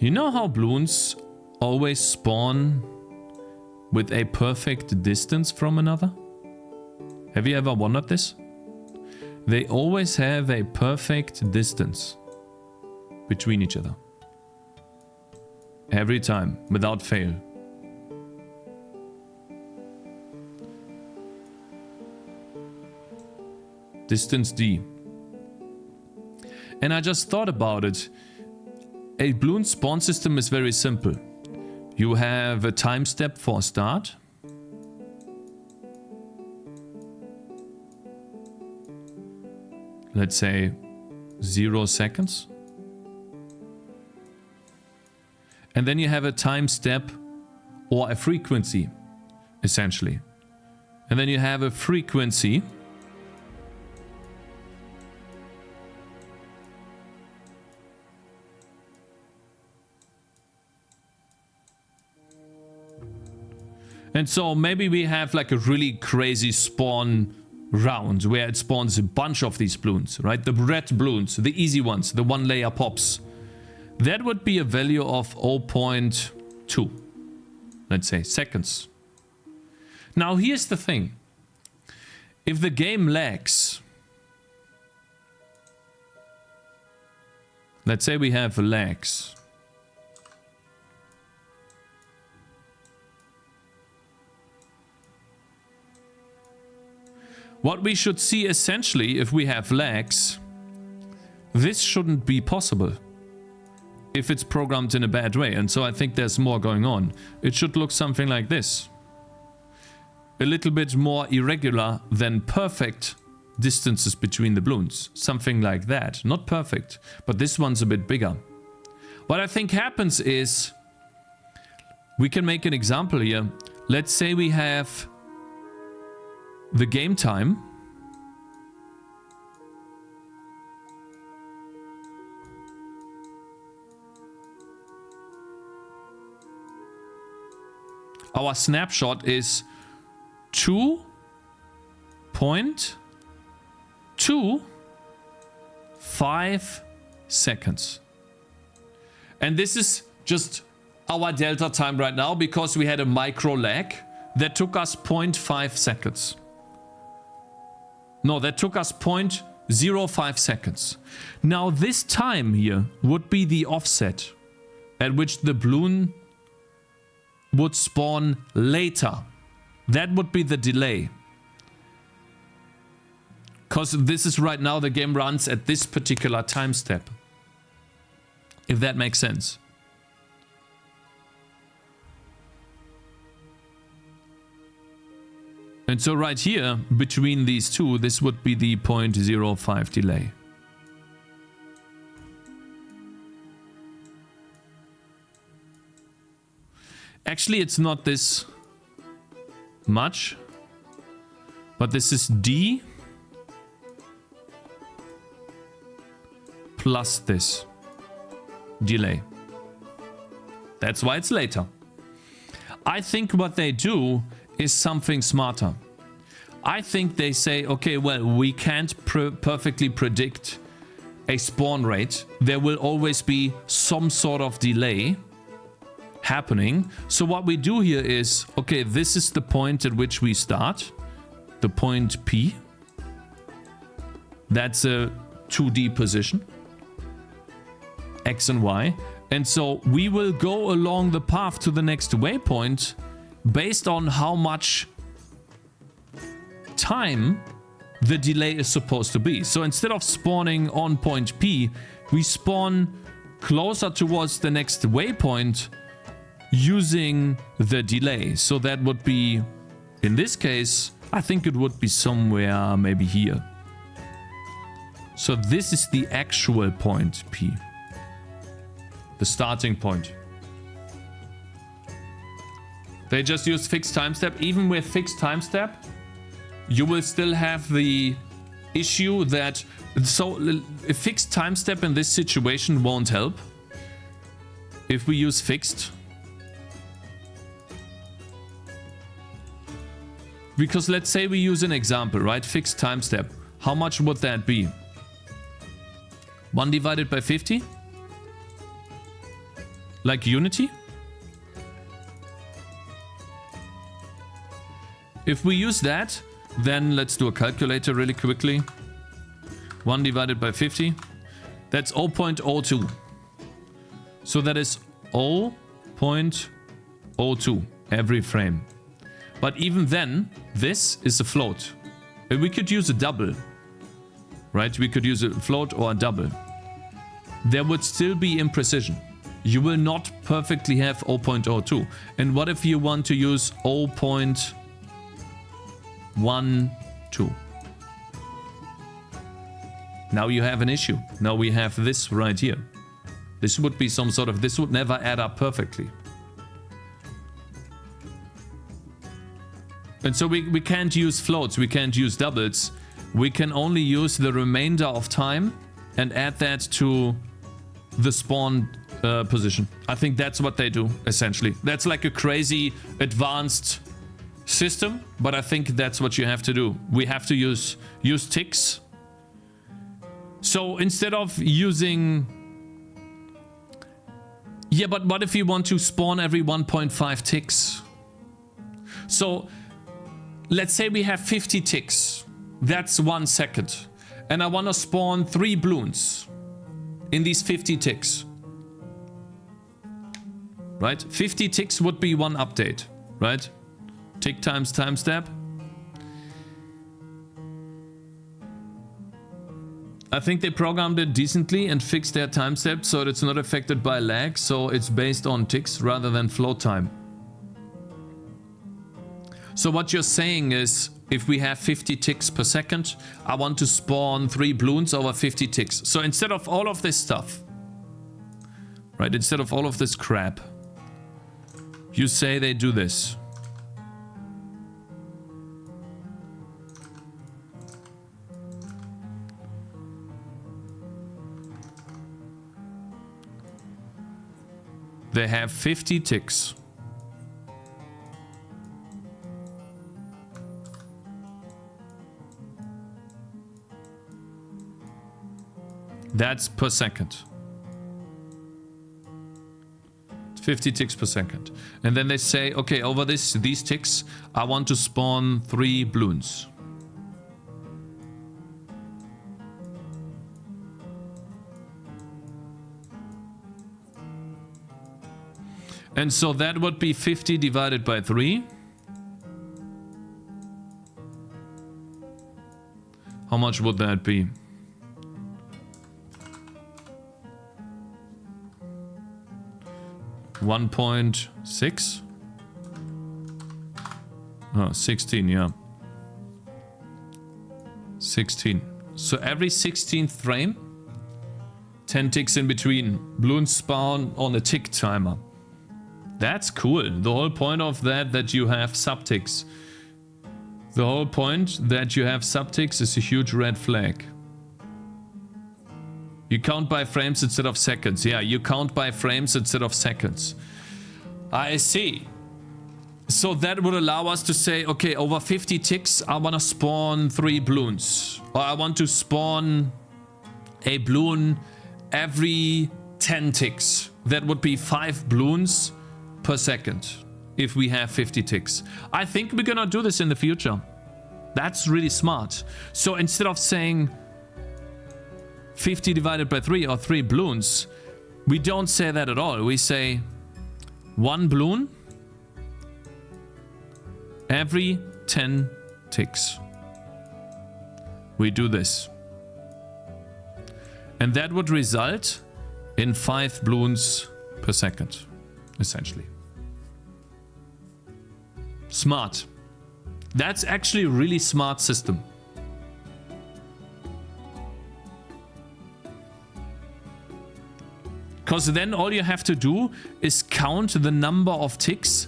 You know how Bloons always spawn with a perfect distance from another? Have you ever wondered this? They always have a perfect distance between each other. Every time, without fail. Distance D. And I just thought about it. A Bloons spawn system is very simple. You have a time step for start. Let's say 0 seconds. And then you have a time step or a frequency, essentially. And then you have a frequency. And so maybe we have like a really crazy spawn round where it spawns a bunch of these Bloons, right? The red Bloons, the easy ones, the 1 layer pops. That would be a value of 0.2, let's say, seconds. Now here's the thing. If the game lags, let's say we have lags. What we should see essentially, if we have lags, this shouldn't be possible if it's programmed in a bad way. And so I think there's more going on. It should look something like this. A little bit more irregular than perfect distances between the Bloons. Something like that. Not perfect, but this one's a bit bigger. What I think happens is, we can make an example here. Let's say we have the game time. Our snapshot is 2.25 seconds. And this is just our delta time right now because we had a micro lag that took us 0.5 seconds. No, that took us 0.05 seconds. Now this time here would be the offset at which the Bloon would spawn later. That would be the delay. Because this is right now the game runs at this particular time step. If that makes sense. And so right here, between these two, this would be the 0.05 delay. Actually, it's not this much, but this is D plus this delay. That's why it's later. I think what they do is something smarter. I think they say, okay, well, we can't perfectly predict a spawn rate. There will always be some sort of delay happening. So what we do here is, okay, this is the point at which we start, the point P. That's a 2D position, X and Y. And so we will go along the path to the next waypoint based on how much time the delay is supposed to be. So instead of spawning on point P, we spawn closer towards the next waypoint using the delay. So that would be, in this case, I think it would be somewhere maybe here. So this is the actual point P. The starting point. They just use fixed time step. Even with fixed time step, you will still have the issue that, so a fixed time step in this situation won't help. If we use fixed, because let's say we use an example, right? Fixed time step. How much would that be? 1 divided by 50? Like Unity? If we use that, then let's do a calculator really quickly. 1 divided by 50. That's 0.02. So that is 0.02 every frame. But even then, this is a float. And we could use a double. Right? We could use a float or a double. There would still be imprecision. You will not perfectly have 0.02. And what if you want to use 0.12? Now you have an issue. Now we have this right here. This would be some sort of... This would never add up perfectly. And so we can't use floats. We can't use doubles. We can only use the remainder of time and add that to the spawn position. I think that's what they do, essentially. That's like a crazy advanced system, but I think that's what you have to do. We have to use ticks. So instead of using... Yeah, but what if you want to spawn every 1.5 ticks? So let's say we have 50 ticks. That's 1 second. And I want to spawn 3 bloons in these 50 ticks. Right? 50 ticks would be 1 update. Right? Tick times time step. I think they programmed it decently and fixed their time step so it's not affected by lag, so it's based on ticks rather than float time. So what you're saying is, if we have 50 ticks per second, I want to spawn 3 bloons over 50 ticks. So instead of all of this stuff, right, instead of all of this crap, you say they do this. They have 50 ticks. That's per second. 50 ticks per second. And then they say, okay, over these ticks, I want to spawn 3 bloons. And so that would be 50 divided by 3. How much would that be? $1.6? Oh, 16, yeah. 16. So every 16th frame, 10 ticks in between. Bloons spawn on a tick timer. That's cool. The whole point of that you have subticks. The whole point that you have subticks is a huge red flag. You count by frames instead of seconds. Yeah, you count by frames instead of seconds. I see. So that would allow us to say, okay, over 50 ticks, I want to spawn 3 bloons. Or I want to spawn a bloon every 10 ticks. That would be 5 bloons per second if we have 50 ticks. I think we're gonna do this in the future. That's really smart. So instead of saying 50 divided by 3 or 3 bloons, we don't say that at all. We say 1 bloon every 10 ticks. We do this. And that would result in 5 bloons per second, essentially. Smart. That's actually a really smart system. Because then all you have to do is count the number of ticks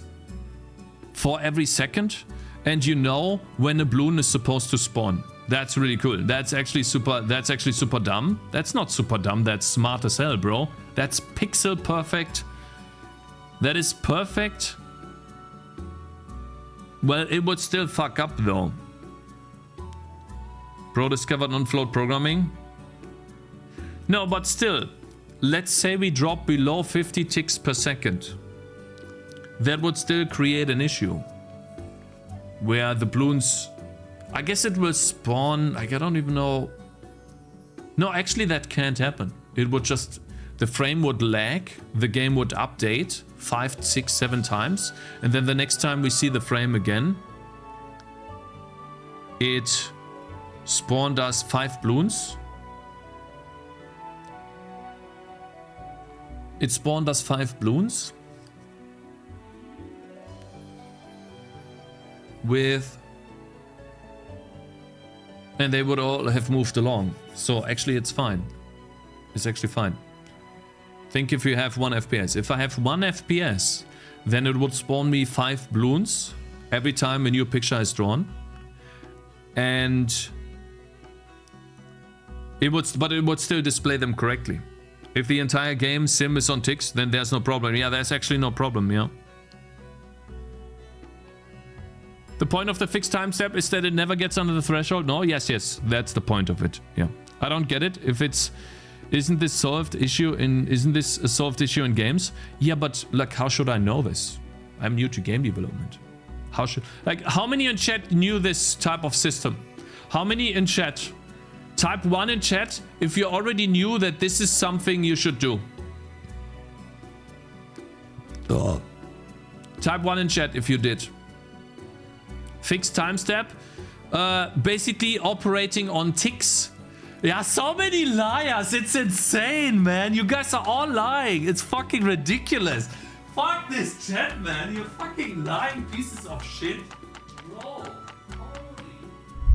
for every second, and you know when a bloon is supposed to spawn. That's really cool. That's actually super dumb. That's not super dumb, that's smart as hell, bro. That's pixel perfect. That is perfect. Well, it would still fuck up though. Bro discovered non-float programming. No, but still, let's say we drop below 50 ticks per second. That would still create an issue. Where the balloons... I guess it will spawn... Like, I don't even know... No, actually that can't happen. It would just... The frame would lag. The game would update 5, 6, 7 times. And then the next time we see the frame again... It spawned us 5 balloons. It spawned us 5 balloons. With... And they would all have moved along. So actually it's fine. It's actually fine. Think if you have 1 FPS. If I have 1 FPS, then it would spawn me 5 balloons every time a new picture is drawn. And it would, but it would still display them correctly. If the entire game sim is on ticks, then there's no problem. Yeah, there's actually no problem, yeah. The point of the fixed time step is that it never gets under the threshold? No, yes, that's the point of it. Yeah. I don't get it. If it's... Isn't this solved issue in... Isn't this a solved issue in games? Yeah, but like, how should I know this? I'm new to game development. How should... Like, how many in chat knew this type of system? How many in chat? Type 1 in chat if you already knew that this is something you should do. Type 1 in chat if you did. Fixed time step. Basically operating on ticks. Yeah, so many liars. It's insane, man. You guys are all lying. It's fucking ridiculous. Fuck this chat, man. You fucking lying pieces of shit.